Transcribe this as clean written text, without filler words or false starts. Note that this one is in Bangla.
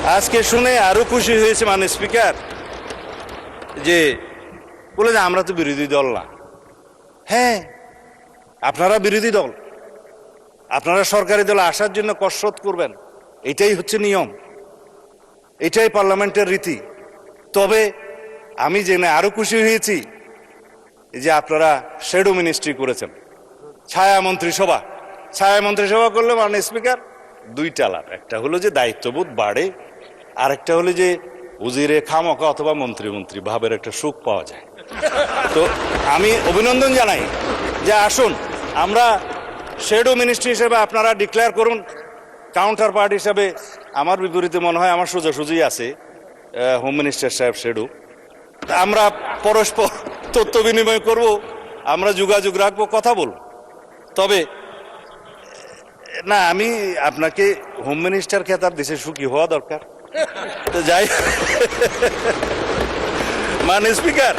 আজকে শুনে আরো খুশি হয়েছে মাননীয় স্পিকার যে বলে যে আমরা তো বিরোধী দল না। হ্যাঁ, আপনারা বিরোধী দল, আপনারা সরকারি দলে আসার জন্য কসরত করবেন, এটাই হচ্ছে নিয়ম, এটাই পার্লামেন্টের রীতি। তবে আমি জেনে আরো খুশি হয়েছি যে আপনারা শ্যাডো মিনিস্ট্রি করেছেন, ছায়া মন্ত্রিসভা। ছায়া মন্ত্রিসভা করলে মাননীয় স্পিকার দুইটা লাভ, একটা হলো যে দায়িত্ববোধ বাড়ে, আর একটা হলো যে উজিরে খামকা অথবা মন্ত্রী ভাবের একটা সুখ পাওয়া যায়। তো আমি অভিনন্দন জানাই যে আসুন আমরা শ্যাডো মিনিস্ট্রি হিসেবে আপনারা ডিক্লেয়ার করুন, কাউন্টার পার্ট হিসাবে আমার বিপরীতে মনে হয় আমার সোজাসুজি আছে হোম মিনিস্টার সাহেব শ্যাডো। আমরা পরস্পর তথ্য বিনিময় করব, আমরা যোগাযোগ রাখবো, কথা বলব। তবে না, আমি আপনাকে হোম মিনিস্টার খেতাব দেশে সুখী হওয়া দরকার। তো যাই মাননীয় স্পিকার,